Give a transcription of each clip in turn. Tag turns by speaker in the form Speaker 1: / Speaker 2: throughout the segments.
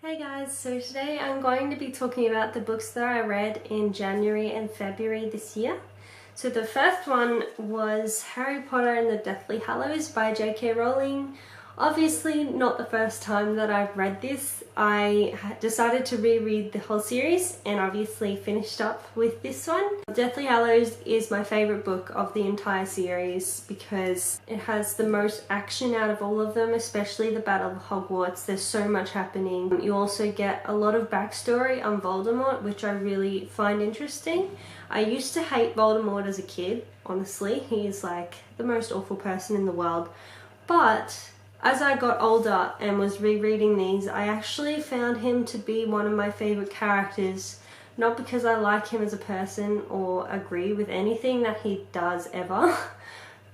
Speaker 1: Hey guys, so today I'm going to be talking about the books that I read in January and February this year. So the first one was Harry Potter and the Deathly Hallows by J.K. Rowling. Obviously not the first time that I've read this. I decided to reread the whole series and obviously finished up with this one. Deathly Hallows is my favourite book of the entire series because it has the most action out of all of them, especially the Battle of Hogwarts. There's so much happening. You also get a lot of backstory on Voldemort, which I really find interesting. I used to hate Voldemort as a kid, honestly. He is like the most awful person in the world. But as I got older and was rereading these, I actually found him to be one of my favourite characters. Not because I like him as a person or agree with anything that he does ever,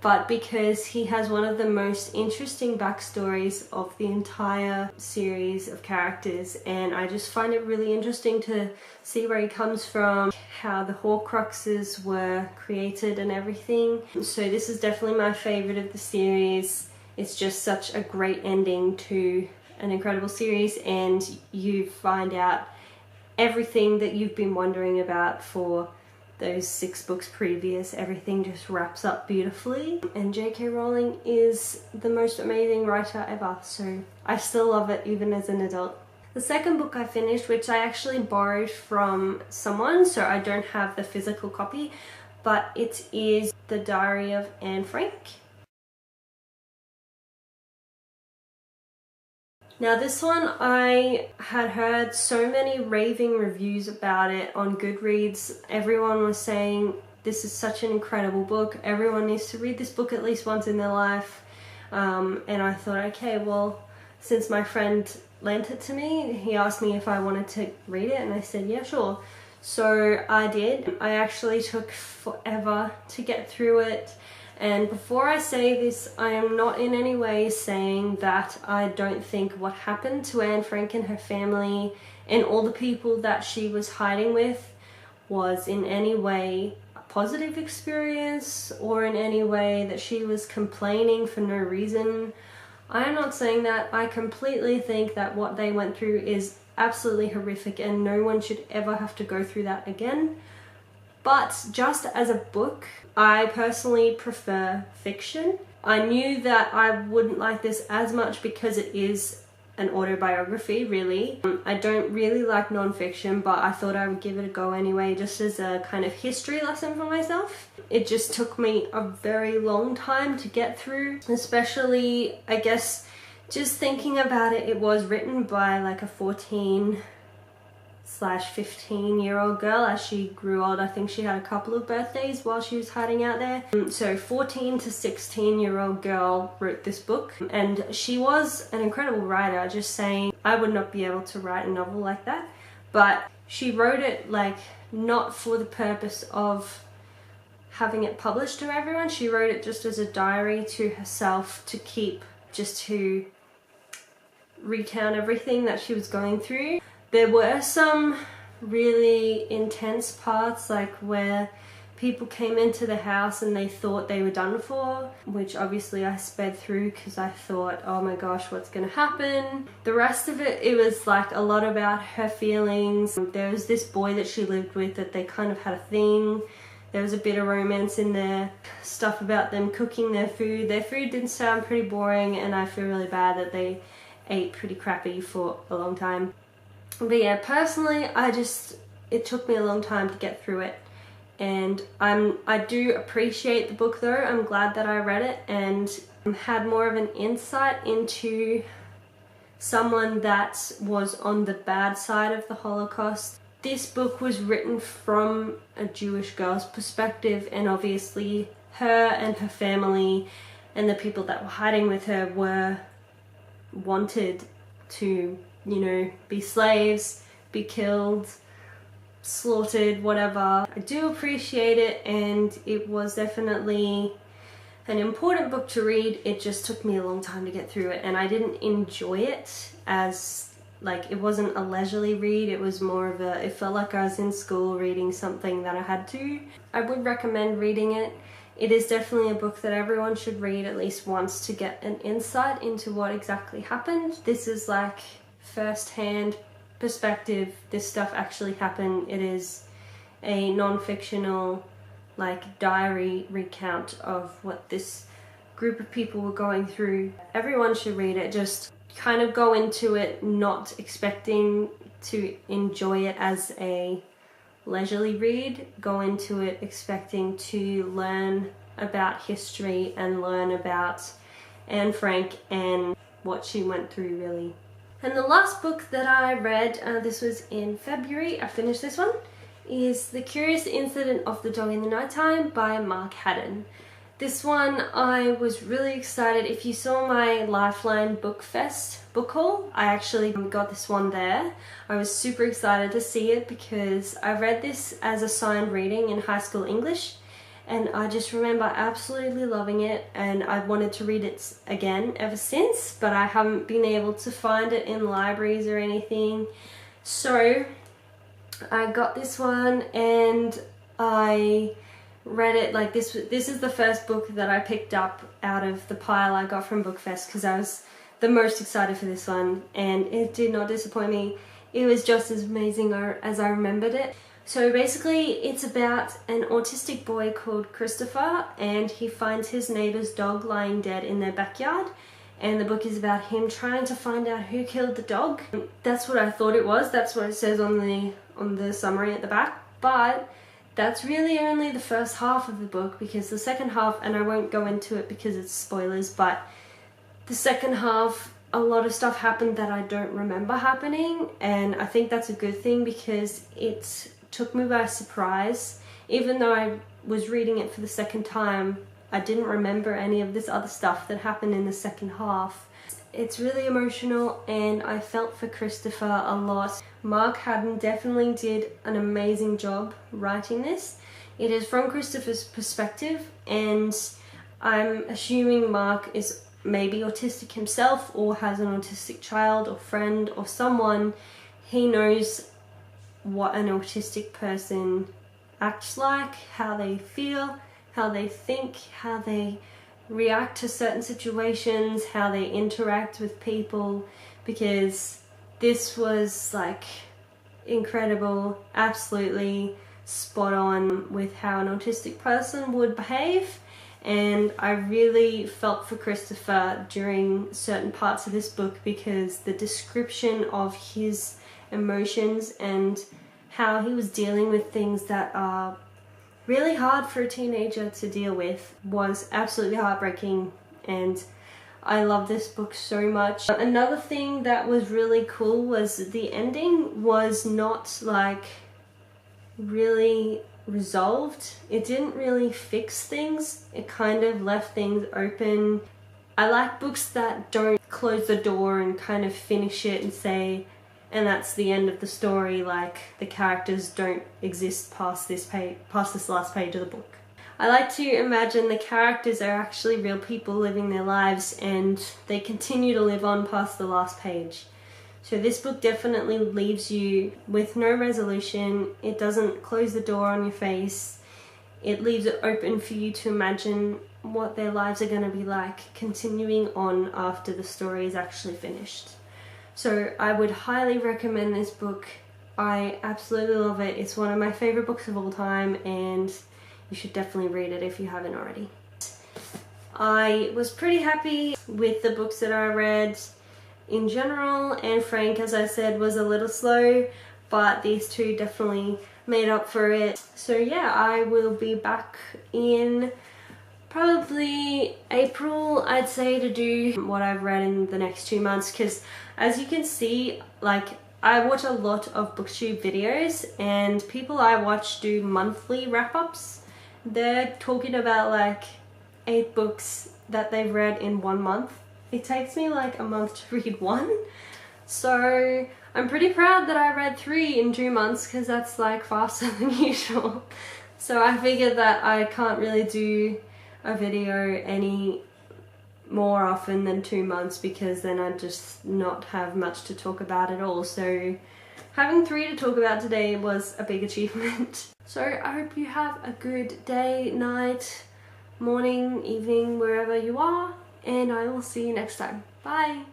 Speaker 1: but because he has one of the most interesting backstories of the entire series of characters, and I just find it really interesting to see where he comes from, how the Horcruxes were created and everything. So this is definitely my favourite of the series. It's just such a great ending to an incredible series, and you find out everything that you've been wondering about for those 6 books previous. Everything just wraps up beautifully, and J.K. Rowling is the most amazing writer ever, so I still love it even as an adult. The second book I finished, which I actually borrowed from someone, so I don't have the physical copy, but it is The Diary of Anne Frank. Now this one, I had heard so many raving reviews about it on Goodreads. Everyone was saying this is such an incredible book. Everyone needs to read this book at least once in their life. And I thought, okay, well, since my friend lent it to me, he asked me if I wanted to read it, and I said, yeah, sure. So I did. I actually took forever to get through it. And before I say this, I am not in any way saying that I don't think what happened to Anne Frank and her family and all the people that she was hiding with was in any way a positive experience or in any way that she was complaining for no reason. I am not saying that. I completely think that what they went through is absolutely horrific and no one should ever have to go through that again. But just as a book, I personally prefer fiction. I knew that I wouldn't like this as much because it is an autobiography, really. I don't really like non-fiction, but I thought I would give it a go anyway, just as a kind of history lesson for myself. It just took me a very long time to get through, especially, I guess, just thinking about it, it was written by like a 14/15-year-old girl as she grew old. I think she had a couple of birthdays while she was hiding out there. So 14 to 16-year-old girl wrote this book, and she was an incredible writer. Just saying, I would not be able to write a novel like that, but she wrote it like not for the purpose of having it published to everyone. She wrote it just as a diary to herself to keep, just to recount everything that she was going through. There were some really intense parts, like where people came into the house and they thought they were done for, which obviously I sped through because I thought, oh my gosh, what's gonna happen? The rest of it, it was like a lot about her feelings. There was this boy that she lived with that they kind of had a thing. There was a bit of romance in there, stuff about them cooking their food. Their food did sound pretty boring, and I feel really bad that they ate pretty crappy for a long time. But yeah, personally, it took me a long time to get through it, and I do appreciate the book though. I'm glad that I read it and had more of an insight into someone that was on the bad side of the Holocaust. This book was written from a Jewish girl's perspective, and obviously her and her family and the people that were hiding with her were wanted to, you know, be slaves, be killed, slaughtered, whatever. I do appreciate it, and it was definitely an important book to read. It just took me a long time to get through it, and I didn't enjoy it as, like, it wasn't a leisurely read. It was more of a, it felt like I was in school reading something that I had to. I would recommend reading it. It is definitely a book that everyone should read at least once to get an insight into what exactly happened. This is like first-hand perspective. This stuff actually happened. It is a non-fictional like diary recount of what this group of people were going through. Everyone should read it. Just kind of go into it not expecting to enjoy it as a leisurely read. Go into it expecting to learn about history and learn about Anne Frank and what she went through, really. And the last book that I read, this was in February, I finished this one, is The Curious Incident of the Dog in the Nighttime by Mark Haddon. This one I was really excited. If you saw my Lifeline Book Fest book haul, I actually got this one there. I was super excited to see it because I read this as a signed reading in high school English, and I just remember absolutely loving it, and I wanted to read it again ever since, but I haven't been able to find it in libraries or anything. So I got this one and I read it. Like this is the first book that I picked up out of the pile I got from Bookfest because I was the most excited for this one, and it did not disappoint me. It was just as amazing as I remembered it. So basically it's about an autistic boy called Christopher, and he finds his neighbor's dog lying dead in their backyard, and the book is about him trying to find out who killed the dog. That's what I thought it was. That's what it says on the summary at the back, but that's really only the first half of the book, because the second half, and I won't go into it because it's spoilers, but the second half, a lot of stuff happened that I don't remember happening, and I think that's a good thing because it took me by surprise. Even though I was reading it for the second time, I didn't remember any of this other stuff that happened in the second half. It's really emotional, and I felt for Christopher a lot. Mark Haddon definitely did an amazing job writing this. It is from Christopher's perspective, and I'm assuming Mark is maybe autistic himself or has an autistic child or friend or someone. He knows what an autistic person acts like, how they feel, how they think, how they react to certain situations, how they interact with people, because this was like incredible, absolutely spot on with how an autistic person would behave. And I really felt for Christopher during certain parts of this book because the description of his emotions and how he was dealing with things that are really hard for a teenager to deal with was absolutely heartbreaking, and I love this book so much. Another thing that was really cool was the ending was not like really resolved. It didn't really fix things. It kind of left things open. I like books that don't close the door and kind of finish it and say, and that's the end of the story, like the characters don't exist past this page, past this last page of the book. I like to imagine the characters are actually real people living their lives, and they continue to live on past the last page. So this book definitely leaves you with no resolution. It doesn't close the door on your face. It leaves it open for you to imagine what their lives are going to be like continuing on after the story is actually finished. So I would highly recommend this book. I absolutely love it. It's one of my favorite books of all time, and you should definitely read it if you haven't already. I was pretty happy with the books that I read in general. Anne Frank, as I said, was a little slow, but these two definitely made up for it. So yeah, I will be back in probably April, I'd say, to do what I've read in the next 2 months, because as you can see, like, I watch a lot of booktube videos, and people I watch do monthly wrap-ups. They're talking about like 8 books that they've read in 1 month. It takes me like a month to read one. So I'm pretty proud that I read 3 in 2 months, because that's like faster than usual. So I figured that I can't really do a video any more often than 2 months, because then I'd just not have much to talk about at all. So having 3 to talk about today was a big achievement. So I hope you have a good day, night, morning, evening, wherever you are, and I will see you next time. Bye!